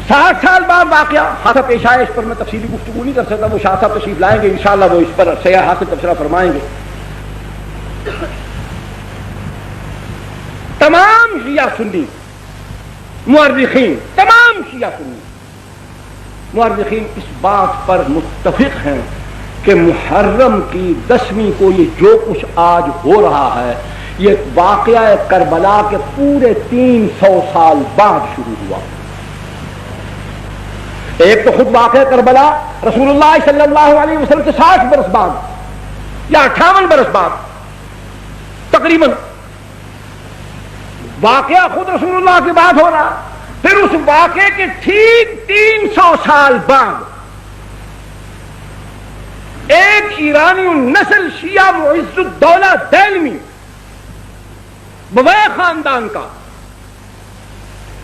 60 سال بعد واقعہ حاصل پیش آئے، اس پر میں تفصیلی گفتگو نہیں کر سکتا، وہ شاہ صاحب تشریف لائیں گے انشاءاللہ، وہ اس پر سیاح حاصل تبصرہ فرمائیں گے۔ تمام شیعہ سنی مورخین، تمام شیعہ سنی مورخین اس بات پر متفق ہیں کہ محرم کی 10ویں کو یہ جو کچھ آج ہو رہا ہے یہ واقعہ کربلا کے پورے 300 سال بعد شروع ہوا۔ ایک تو خود واقعہ کربلا رسول اللہ صلی اللہ علیہ وسلم سے 60 برس بعد یا 58 برس بعد تقریباً واقعہ خود رسول اللہ کی بات ہو رہا، پھر اس واقعے کے ٹھیک 300 سال بعد ایک ایرانی النسل شیعہ معز الدولہ دہلوی بویہ خاندان کا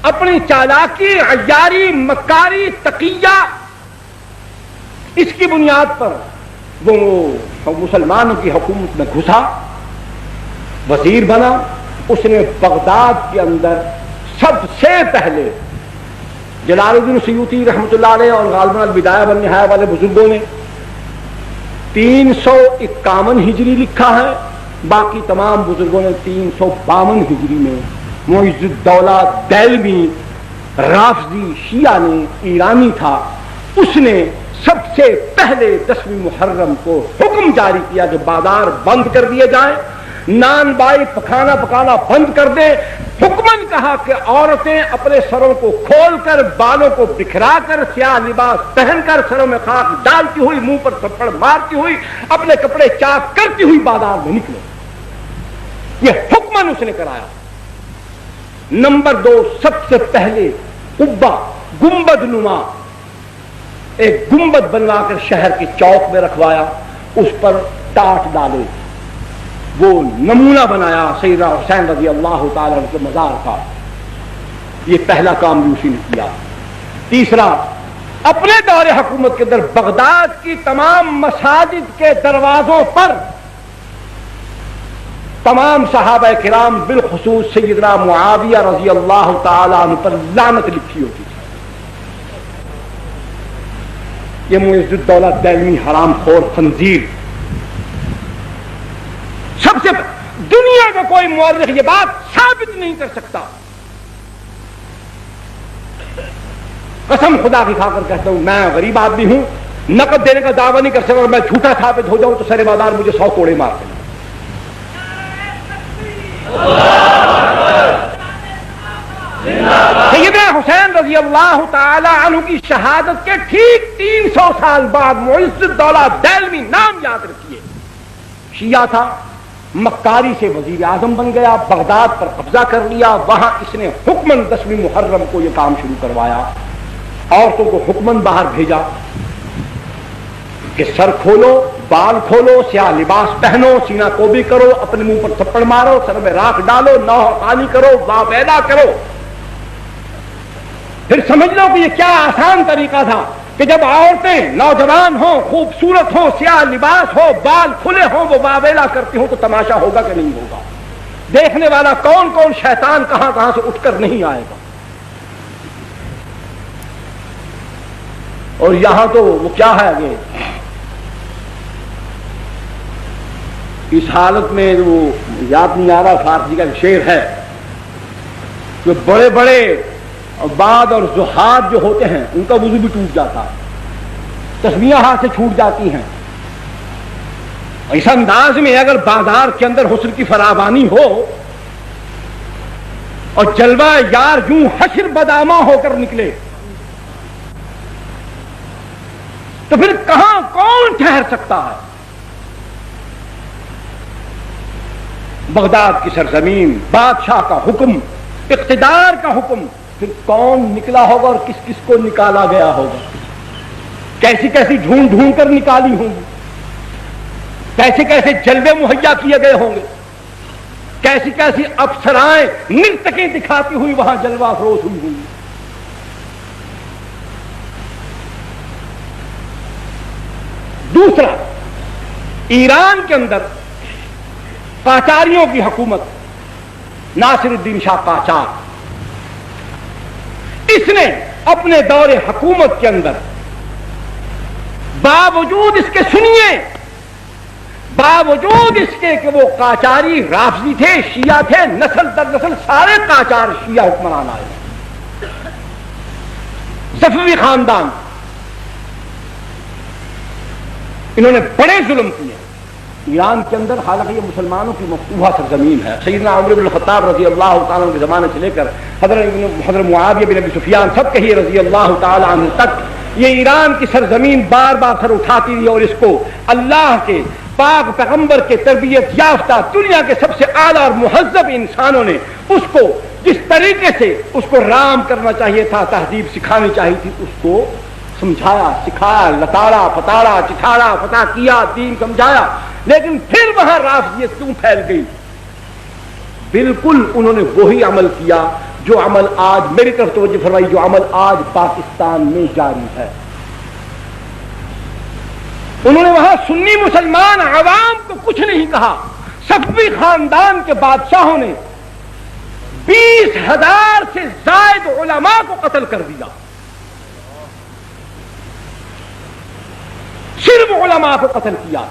اپنی چالاکی، عیاری، مکاری، تقیہ، اس کی بنیاد پر وہ مسلمانوں کی حکومت میں گھسا، وزیر بنا۔ اس نے بغداد کے اندر سب سے پہلے جلال الدین سیوطی رحمۃ اللہ علیہ اور غالباً البدایہ والنہایہ والے بزرگوں نے 351 ہجری لکھا ہے، باقی تمام بزرگوں نے 352 ہجری میں معز الدولہ دہلوی رافضی شیعہ نے، ایرانی تھا، اس نے سب سے پہلے 10ویں محرم کو حکم جاری کیا کہ بازار بند کر دیے جائیں، نان بائی پکانا بند کر دیں۔ حکمن کہا کہ عورتیں اپنے سروں کو کھول کر، بالوں کو بکھرا کر، سیاہ لباس پہن کر، سروں میں خاک ڈالتی ہوئی، منہ پر تھپڑ مارتی ہوئی، اپنے کپڑے چاک کرتی ہوئی بازار میں نکلے۔ یہ حکمن اس نے کرایا۔ نمبر 2، سب سے پہلے قبہ گنبد نما ایک گنبد بنوا کر شہر کے چوک میں رکھوایا، اس پر ٹاٹ ڈالے، وہ نمونہ بنایا سیدنا حسین رضی اللہ تعالیٰ عنہ کے مزار کا۔ یہ پہلا کام بھی اسی نے کیا۔ تیسرا، اپنے دور حکومت کے اندر بغداد کی تمام مساجد کے دروازوں پر تمام صحابہ کرام بالخصوص سیدنا معاویہ رضی اللہ تعالیٰ عنہ پر لعنت لکھی ہوتی تھی۔ یہ معز الدولہ دہلوی حرام خور خنزیر، سب سے دنیا کا کوئی مورخ یہ بات ثابت نہیں کر سکتا، قسم خدا کی کھا کر کہتا ہوں، میں غریب آدمی ہوں، نقد دینے کا دعویٰ نہیں کر سکتا، میں جھوٹا ثابت ہو جاؤں تو سر بازار مجھے 100 کوڑے مار دیں۔ سیدنا حسین رضی اللہ تعالی عنہ کی شہادت کے ٹھیک 300 سال بعد معز الدولہ دہلوی، نام یاد رکھیے، شیعہ تھا، مکاری سے وزیر اعظم بن گیا، بغداد پر قبضہ کر لیا، وہاں اس نے حکمن 10ویں محرم کو یہ کام شروع کروایا، عورتوں کو حکمن باہر بھیجا کہ سر کھولو، بال کھولو، سیاہ لباس پہنو، سینہ کوبی کرو، اپنے منہ پر تھپڑ مارو، سر میں راکھ ڈالو، نوح پانی کرو، واہ ویلا کرو۔ پھر سمجھ لو کہ یہ کیا آسان طریقہ تھا کہ جب عورتیں نوجوان ہوں، خوبصورت ہوں، سیاہ لباس ہو، بال کھلے ہوں، وہ واویلا کرتی ہوں تو تماشا ہوگا کہ نہیں ہوگا؟ دیکھنے والا کون کون شیطان کہاں کہاں سے اٹھ کر نہیں آئے گا؟ اور یہاں تو وہ کیا ہے آگے اس حالت میں، وہ یاد نہیں آ رہا، فارسی کا شعر ہے کہ بڑے بڑے عباد اور زہاد جو ہوتے ہیں ان کا وضو بھی ٹوٹ جاتا ہے، تسبیحیں ہاتھ سے چھوٹ جاتی ہیں۔ اس انداز میں اگر بازار کے اندر حسن کی فراوانی ہو اور جلوہ یار یوں حشر بدامہ ہو کر نکلے تو پھر کہاں کون ٹھہر سکتا ہے؟ بغداد کی سرزمین، بادشاہ کا حکم، اقتدار کا حکم، پھر کون نکلا ہوگا اور کس کس کو نکالا گیا ہوگا؟ کیسی کیسی ڈھونڈ ڈھونڈ کر نکالی ہوں گی، کیسے کیسے جلوے مہیا کیے گئے ہوں گے، کیسی کیسی افسرائیں نرتقیں دکھاتی ہوئی وہاں جلوہ افروز ہوئی ہوں گی۔ دوسرا، ایران کے اندر قاچاریوں کی حکومت، ناصر الدین شاہ قاچار، اس نے اپنے دور حکومت کے اندر باوجود اس کے سنیے، باوجود اس کے کہ وہ قاجاری رافضی تھے، شیعہ تھے، نسل در نسل سارے قاجار شیعہ حکمران آئے، صفوی خاندان، انہوں نے بڑے ظلم کیے ایران کے اندر۔ حالانکہ یہ مسلمانوں کی مفتوحہ سرزمین ہے، سیدنا عمر بن الخطاب رضی اللہ تعالیٰ عنہ کے زمانے سے لے کر حضرت معاویہ بن ابی سفیان سب کہیے رضی اللہ تعالیٰ عنہ تک، یہ ایران کی سرزمین بار بار سر اٹھاتی رہی، اور اس کو اللہ کے پاک پیغمبر کے تربیت یافتہ دنیا کے سب سے اعلیٰ اور مہذب انسانوں نے اس کو جس طریقے سے اس کو رام کرنا چاہیے تھا، تہذیب سکھانی چاہیے تھی، اس کو سمجھایا، سکھایا، لتاڑا پتاڑا چٹھاڑا فتح کیا، دین سمجھایا۔ لیکن پھر وہاں رافضیت کیوں پھیل گئی؟ بالکل انہوں نے وہی عمل کیا جو عمل آج، میری طرف توجہ فرمائی، جو عمل آج پاکستان میں جاری ہے۔ انہوں نے وہاں سنی مسلمان عوام کو کچھ نہیں کہا، صفوی خاندان کے بادشاہوں نے 20,000 سے زائد علماء کو قتل کر دیا، صرف علماء کو قتل کیا۔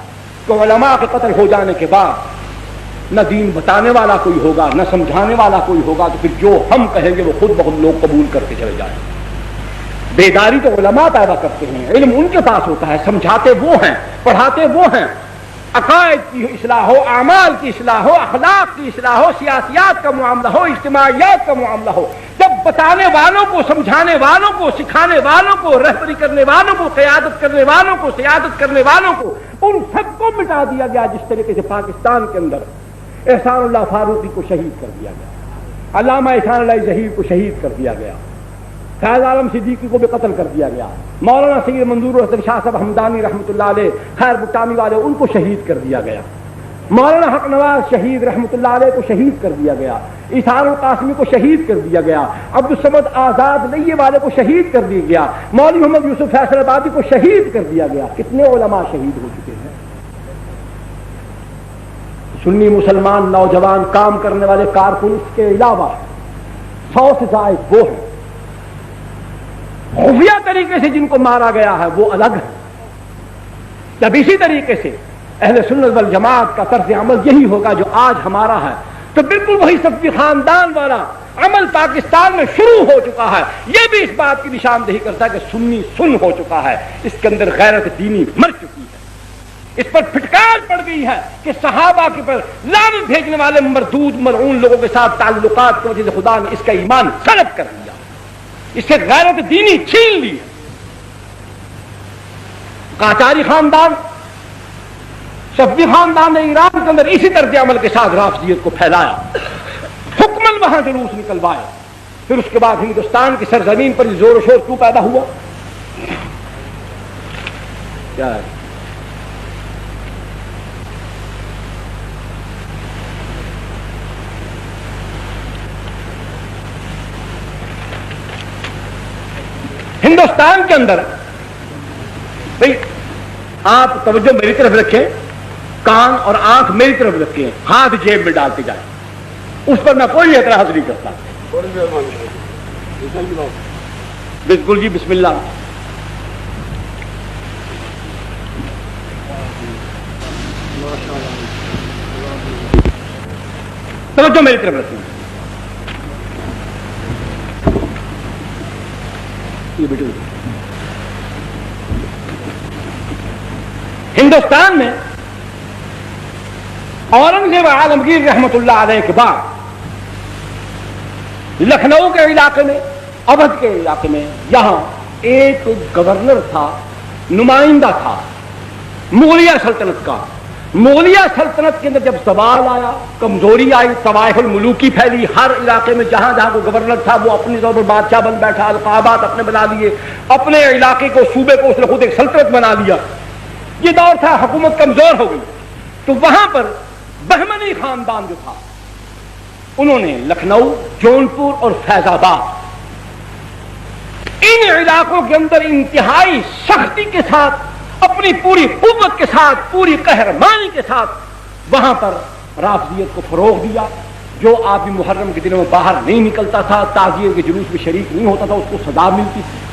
تو علماء کے قتل ہو جانے کے بعد نہ دین بتانے والا کوئی ہوگا، نہ سمجھانے والا کوئی ہوگا، تو پھر جو ہم کہیں گے وہ خود بخود لوگ قبول کرتے چلے جائیں۔ بیداری تو علماء پیدا کرتے ہیں، علم ان کے پاس ہوتا ہے، سمجھاتے وہ ہیں، پڑھاتے وہ ہیں۔ عقائد کی اصلاح ہو، اعمال کی اصلاح ہو، اخلاق کی اصلاح ہو، سیاسیات کا معاملہ ہو، اجتماعیات کا معاملہ ہو، جب بتانے والوں کو، سمجھانے والوں کو، سکھانے والوں کو، رہبری کرنے والوں کو، قیادت کرنے والوں کو، سیادت کرنے والوں کو، ان سب کو مٹا دیا گیا، جس طریقے سے پاکستان کے اندر احسان اللہ فاروقی کو شہید کر دیا گیا، علامہ احسان اللہ ظہیر کو شہید کر دیا گیا، فیض عالم صدیقی کو بھی قتل کر دیا گیا، مولانا سید منظور الحسن شاہ صاحب حمدانی رحمۃ اللہ علیہ، خیر بٹامی والے، ان کو شہید کر دیا گیا، مولانا حق نواز شہید رحمۃ اللہ علیہ کو شہید کر دیا گیا، ایثار القاسمی کو شہید کر دیا گیا، عبدالصمد آزاد لئیے والے کو شہید کر دیا گیا، مولوی محمد یوسف فیصل آبادی کو شہید کر دیا گیا۔ کتنے علماء شہید ہو چکے ہیں۔ سنی مسلمان نوجوان کام کرنے والے کارکن اس کے علاوہ 100 سے زائد وہ ہیں، خفیہ طریقے سے جن کو مارا گیا ہے وہ الگ ہے۔ جب اسی طریقے سے اہل سنت والجماعت کا طرز عمل یہی ہوگا جو آج ہمارا ہے، تو بالکل وہی صفوی خاندان والا عمل پاکستان میں شروع ہو چکا ہے۔ یہ بھی اس بات کی نشاندہی کرتا ہے کہ سنی سن ہو چکا ہے، اس کے اندر غیرت دینی مر چکی ہے، اس پر پھٹکار پڑ گئی ہے کہ صحابہ کے پر لعنت بھیجنے والے مردود ملعون لوگوں کے ساتھ تعلقات کی وجہ سے خدا نے اس کا ایمان سلب کر دیا، اس سے غیرت دینی چھین لی۔ قاجاری خاندان، صفوی خاندان نے ایران کے اندر اسی طرز عمل کے ساتھ رافضیت کو پھیلایا، حکمن وہاں جلوس نکلوائے۔ پھر اس کے بعد ہندوستان کی سرزمین پر زور و شور کیوں پیدا ہوا؟ کیا ہے؟ ہندوستان کے اندر بھئی آپ توجہ میری طرف رکھیں، کان اور آنکھ میری طرف رکھیں، ہاتھ جیب میں ڈالتے جائیں، اس پر میں کوئی اعتراض نہیں کرتا۔ بالکل جی، بسم اللہ۔ توجہ میری طرف رکھیں۔ ہندوستان میں اورنگزیب عالمگیر رحمت اللہ علیہ کے بعد لکھنؤ کے علاقے میں، اودھ کے علاقے میں، یہاں ایک گورنر تھا، نمائندہ تھا مغلیہ سلطنت کا۔ مغلیہ سلطنت کے اندر جب زوال آیا، کمزوری آئی، طوائف الملوکی پھیلی، ہر علاقے میں جہاں جہاں کوئی گورنر تھا وہ اپنے طور پر بادشاہ بن بیٹھا، القابات اپنے بنا لیے، اپنے علاقے کو، صوبے کو اس نے خود ایک سلطنت بنا لیا۔ یہ دور تھا، حکومت کمزور ہو گئی، تو وہاں پر بہمنی خاندان جو تھا انہوں نے لکھنؤ، جونپور اور فیض آباد، ان علاقوں کے اندر انتہائی سختی کے ساتھ، اپنی پوری قوت کے ساتھ، پوری قہرمانی کے ساتھ وہاں پر رافضیت کو فروغ دیا، جو آدمی محرم کے دنوں میں باہر نہیں نکلتا تھا، تعزیے کے جلوس میں شریک نہیں ہوتا تھا، اس کو سزا ملتی تھی۔